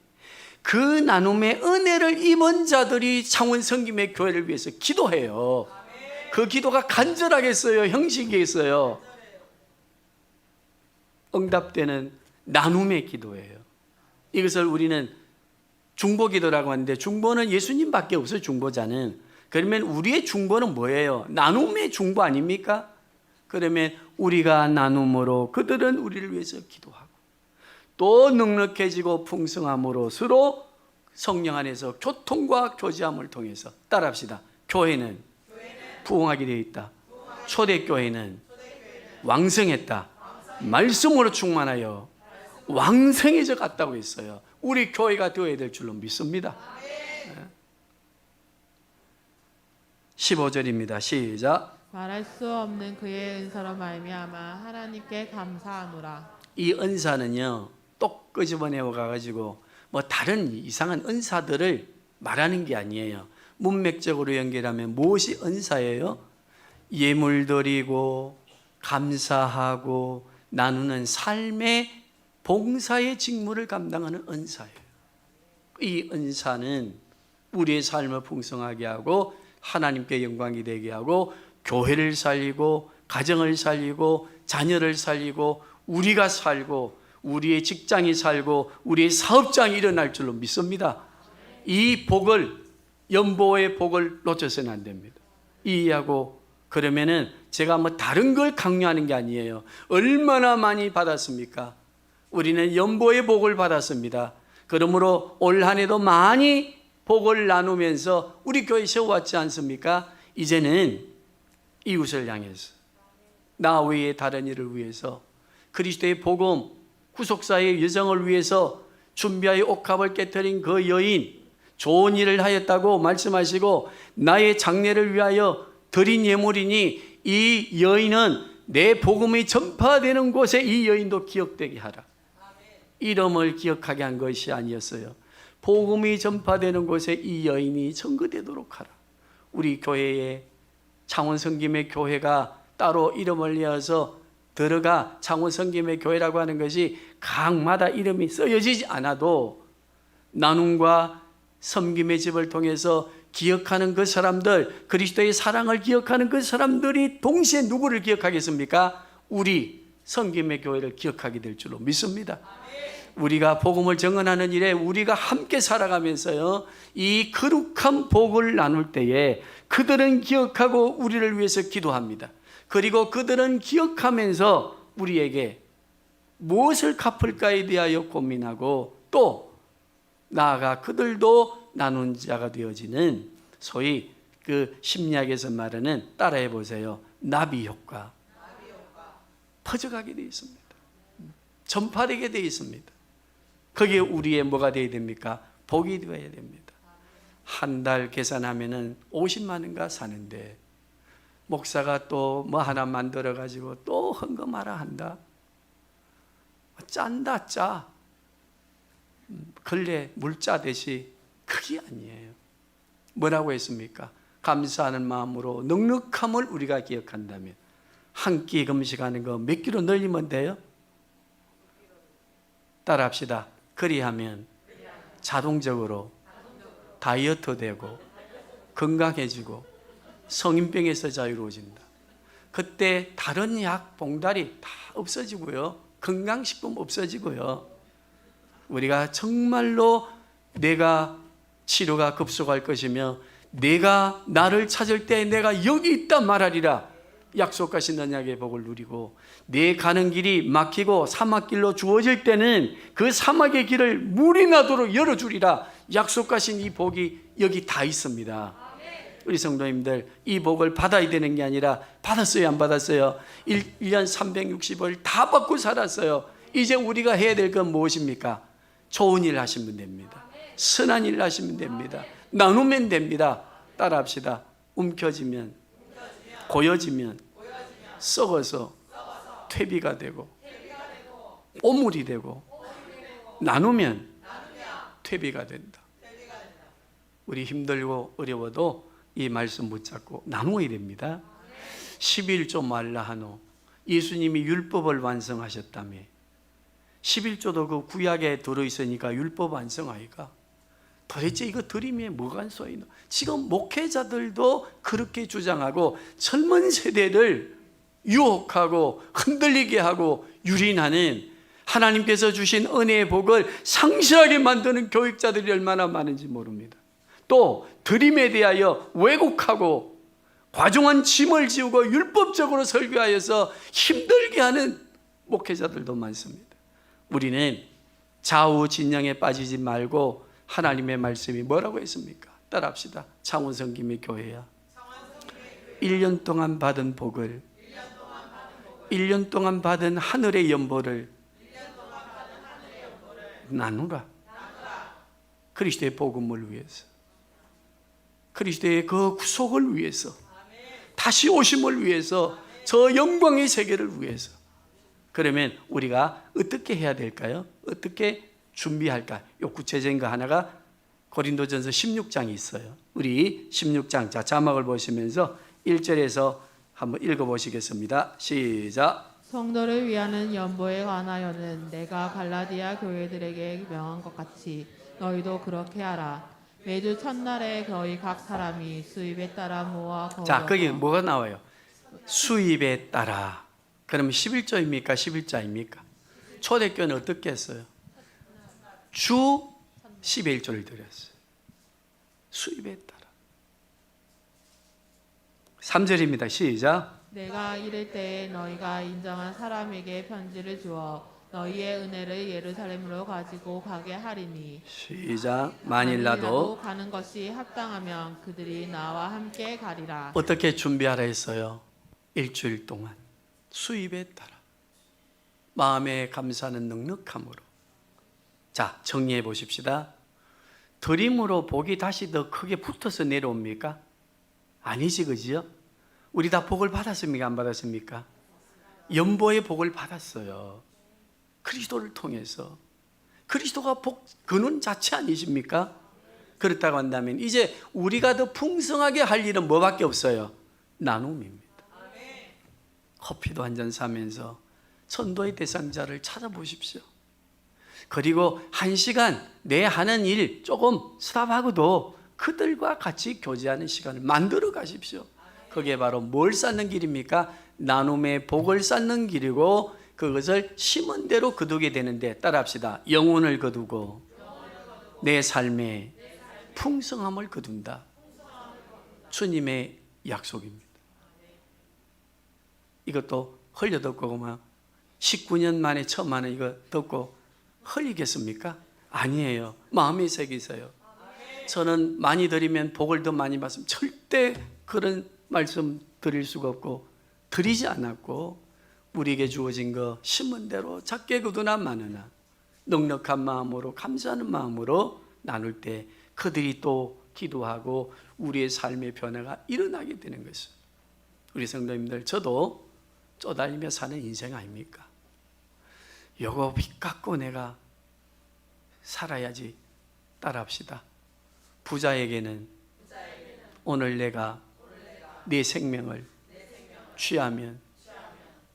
그 나눔의 은혜를 입은 자들이 창원 성김의 교회를 위해서 기도해요. 그 기도가 간절하겠어요? 형식이겠어요? 응답되는 나눔의 기도예요. 이것을 우리는 중보기도라고 하는데, 중보는 예수님밖에 없어요. 중보자는. 그러면 우리의 중보는 뭐예요? 나눔의 중보 아닙니까? 그러면 우리가 나눔으로 그들은 우리를 위해서 기도하고 또 넉넉해지고 풍성함으로 서로 성령 안에서 교통과 교제함을 통해서, 따라합시다. 교회는 부흥하게 되어 있다. 초대교회는 왕성했다. 말씀으로 충만하여 왕성해져 갔다고 했어요. 우리 교회가 되어야 될 줄로 믿습니다. 15절입니다. 시작. 말할 수 없는 그의 은사로 말미암아 하나님께 감사하노라. 이 은사는요, 똑 끄집어내어 가지고 뭐 다른 이상한 은사들을 말하는 게 아니에요. 문맥적으로 연결하면 무엇이 은사예요? 예물 드리고 감사하고 나누는 삶의 봉사의 직무를 감당하는 은사예요. 이 은사는 우리의 삶을 풍성하게 하고 하나님께 영광이 되게 하고 교회를 살리고 가정을 살리고 자녀를 살리고 우리가 살고 우리의 직장이 살고 우리의 사업장이 일어날 줄로 믿습니다. 이 복을, 연보의 복을 놓쳐서는 안 됩니다. 이해하고, 그러면은 제가 뭐 다른 걸 강요하는 게 아니에요. 얼마나 많이 받았습니까? 우리는 연보의 복을 받았습니다. 그러므로 올 한 해도 많이 복을 나누면서 우리 교회 세워왔지 않습니까? 이제는 이웃을 향해서, 나 외에 다른 이를 위해서, 그리스도의 복음, 구속사의 여정을 위해서 준비하여 옥합을 깨뜨린 그 여인, 좋은 일을 하였다고 말씀하시고 나의 장례를 위하여 드린 예물이니 이 여인은 내 복음이 전파되는 곳에 이 여인도 기억되게 하라. 이름을 기억하게 한 것이 아니었어요. 복음이 전파되는 곳에 이 여인이 전거되도록 하라. 우리 교회에 창원성김의 교회가 따로 이름을 내어서 들어가 창원성김의 교회라고 하는 것이 각마다 이름이 쓰여지지 않아도 나눔과 섬김의 집을 통해서 기억하는 그 사람들, 그리스도의 사랑을 기억하는 그 사람들이 동시에 누구를 기억하겠습니까? 우리 섬김의 교회를 기억하게 될 줄로 믿습니다. 우리가 복음을 증언하는 일에 우리가 함께 살아가면서요, 이 거룩한 복을 나눌 때에 그들은 기억하고 우리를 위해서 기도합니다. 그리고 그들은 기억하면서 우리에게 무엇을 갚을까에 대하여 고민하고 또 나아가 그들도 나눈 자가 되어지는, 소위 그 심리학에서 말하는, 따라해 보세요, 나비 효과. 퍼져가게 되어 있습니다. 전파되게 되어 있습니다. 그게 우리의 뭐가 되어야 됩니까? 복이 되어야 됩니다. 한 달 계산하면은 50만 원가 사는데 목사가 또 뭐 하나 만들어 가지고 또 헌금하라 한다. 짠다 짜. 근래 물짜 듯이. 그게 아니에요. 뭐라고 했습니까? 감사하는 마음으로 넉넉함을 우리가 기억한다면 한 끼 금식하는 거 몇 킬로 늘리면 돼요? 따라합시다. 그리하면 자동적으로 다이어트 되고 건강해지고 성인병에서 자유로워진다. 그때 다른 약, 봉다리 다 없어지고요. 건강식품 없어지고요. 우리가 정말로 내가 치료가 급속할 것이며 내가 나를 찾을 때 내가 여기 있다 말하리라 약속하신 언약의 복을 누리고, 내 가는 길이 막히고 사막길로 주어질 때는 그 사막의 길을 물이 나도록 열어주리라 약속하신 이 복이 여기 다 있습니다. 우리 성도님들, 이 복을 받아야 되는 게 아니라 받았어요, 안 받았어요? 1년 360을 다 받고 살았어요. 이제 우리가 해야 될 건 무엇입니까? 좋은 일 하시면 됩니다. 선한 일 하시면 됩니다. 나누면 됩니다. 따라합시다. 움켜쥐면, 고여지면, 썩어서 퇴비가 되고 오물이 되고, 나누면 퇴비가 된다. 우리 힘들고 어려워도 이 말씀 붙잡고 나누어야 됩니다. 11조 말라 하노. 예수님이 율법을 완성하셨다며. 11조도 그 구약에 들어있으니까 율법 완성하기가 도대체 이거 드림에 뭐가 쏘이노? 지금 목회자들도 그렇게 주장하고 젊은 세대를 유혹하고 흔들리게 하고 유린하는, 하나님께서 주신 은혜의 복을 상실하게 만드는 교육자들이 얼마나 많은지 모릅니다. 또 드림에 대하여 왜곡하고 과중한 짐을 지우고 율법적으로 설교하여서 힘들게 하는 목회자들도 많습니다. 우리는 좌우 진영에 빠지지 말고 하나님의 말씀이 뭐라고 했습니까? 따라합시다. 창원성김의 교회야, 1년 동안 받은 복을, 1년 동안 받은 하늘의 연보를 나누라. 그리스도의 복음을 위해서, 그리스도의 그 구속을 위해서, 다시 오심을 위해서, 저 영광의 세계를 위해서. 그러면 우리가 어떻게 해야 될까요? 어떻게 준비할까? 요 구체적인 거 하나가 고린도전서 16장이 있어요. 우리 16장, 자, 자막을 보시면서 1절에서 한번 읽어보시겠습니다. 시작. 성도를 위하는 연보에 관하여는 내가 갈라디아 교회들에게 명한 것 같이 너희도 그렇게 하라. 매주 첫날에 너희 각 사람이 수입에 따라 모아 거울어서. 자, 거기 뭐가 나와요? 수입에 따라. 그러면 11조입니까? 11자입니까? 초대교회는 어떻게 했어요? 주 11조를 드렸어요. 수입에 따라. 3절입니다. 시작. 내가 이를 때에 너희가 인정한 사람에게 편지를 주어 너희의 은혜를 예루살렘으로 가지고 가게 하리니. 시작. 만일 나도 가는 것이 합당하면 그들이 나와 함께 가리라. 어떻게 준비하라 했어요? 일주일 동안 수입에 따라 마음에 감사하는 넉넉함으로. 자, 정리해 보십시다. 드림으로 복이 다시 더 크게 붙어서 내려옵니까? 아니지, 그지요? 우리 다 복을 받았습니까? 안 받았습니까? 연보의 복을 받았어요. 그리스도를 통해서. 그리스도가 복 근원 자체 아니십니까? 그렇다고 한다면 이제 우리가 더 풍성하게 할 일은 뭐밖에 없어요? 나눔입니다. 커피도 한 잔 사면서 전도의 대상자를 찾아보십시오. 그리고 1시간 내 하는 일 조금 스탑하고도 그들과 같이 교제하는 시간을 만들어 가십시오. 그게 바로 뭘 쌓는 길입니까? 나눔의 복을 쌓는 길이고, 그것을 심은 대로 거두게 되는데, 따라합시다. 영혼을 거두고 내 삶에 풍성함을 거둔다. 주님의 약속입니다. 이것도 흘려 듣고 그만 19년 만에 처음 하는 이거 듣고 흘리겠습니까? 아니에요. 마음에 새기세요. 저는 많이 드리면 복을 더 많이 받으면 절대 그런 말씀 드릴 수가 없고 드리지 않았고, 우리에게 주어진 거 심은 대로 작게 거두나 많으나 넉넉한 마음으로 감사하는 마음으로 나눌 때 그들이 또 기도하고 우리의 삶의 변화가 일어나게 되는 것이죠. 우리 성도님들, 저도 쪼달리며 사는 인생 아닙니까? 요거 빚 갚고 내가 살아야지. 따라합시다. 부자에게는 오늘 내가 내 생명을 취하면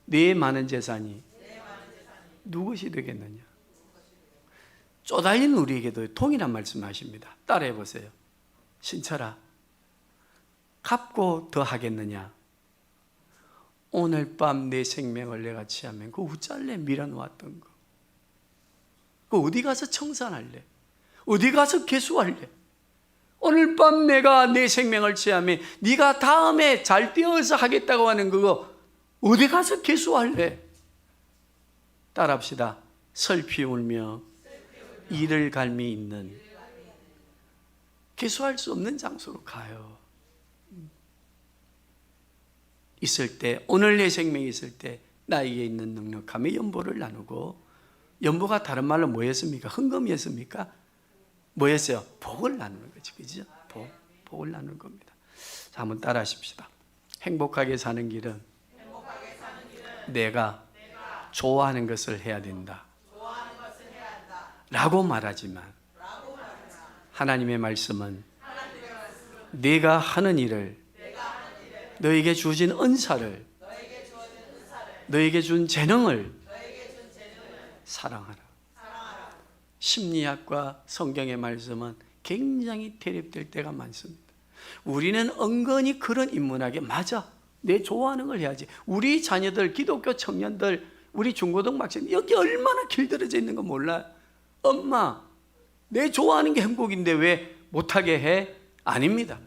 내 많은 재산이 누구시 되겠느냐? 쪼달린 우리에게도 동일한 말씀하십니다. 따라해 보세요. 신철아, 갚고 더 하겠느냐? 오늘 밤 내 생명을 내가 취하면 그 우짤래 밀어놓았던 거, 그 어디 가서 청산할래? 어디 가서 개수할래? 오늘 밤 내가 내 생명을 취하면 네가 다음에 잘 되어서 하겠다고 하는 그거 어디 가서 개수할래? 따라합시다. 슬피 울며 이를 갈미 있는, 개수할 수 없는 장소로 가요. 있을 때, 오늘 내 생명이 있을 때 나에게 있는 넉넉함의 연보를 나누고, 연보가 다른 말로 뭐였습니까? 헌금이었습니까? 뭐였어요? 복을 나누는 거지, 그죠? 복을 나누는 겁니다. 자, 한번 따라 하십시다. 행복하게 사는 길은 내가 좋아하는 것을 해야 된다 라고 말하지만, 하나님의 말씀은 내가 하는 일을, 너에게 주어진 은사를, 너에게 준 재능을 사랑하라. 심리학과 성경의 말씀은 굉장히 대립될 때가 많습니다. 우리는 은근히 그런 인문학에, 맞아, 내 좋아하는 걸 해야지. 우리 자녀들, 기독교 청년들, 우리 중고등학생 여기 얼마나 길들여져 있는 거 몰라요? 엄마, 내 좋아하는 게 행복인데 왜 못하게 해? 아닙니다.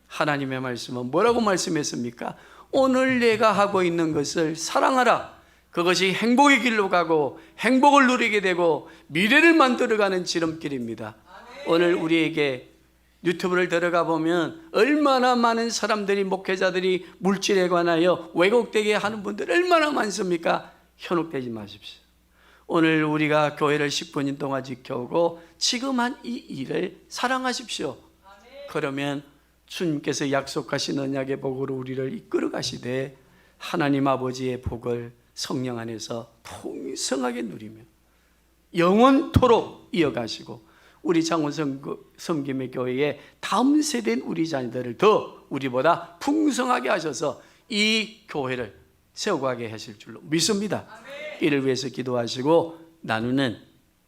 하나님의 말씀은 뭐라고 말씀했습니까? 오늘 내가 하고 있는 것을 사랑하라. 그것이 행복의 길로 가고 행복을 누리게 되고 미래를 만들어가는 지름길입니다. 오늘 우리에게 유튜브를 들어가 보면 얼마나 많은 사람들이, 목회자들이 물질에 관하여 왜곡되게 하는 분들 얼마나 많습니까? 현혹되지 마십시오. 오늘 우리가 교회를 19년 동안 지켜오고 지금 한 이 일을 사랑하십시오. 그러면 주님께서 약속하신 언약의 복으로 우리를 이끌어 가시되 하나님 아버지의 복을 성령 안에서 풍성하게 누리며 영원토록 이어가시고, 우리 장원성 섬김의 교회의 다음 세대인 우리 자녀들을 더 우리보다 풍성하게 하셔서 이 교회를 세워가게 하실 줄로 믿습니다. 이를 위해서 기도하시고 나누는,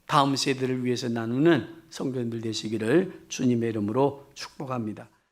다음 세대를 위해서 나누는 성도님들 되시기를 주님의 이름으로 축복합니다.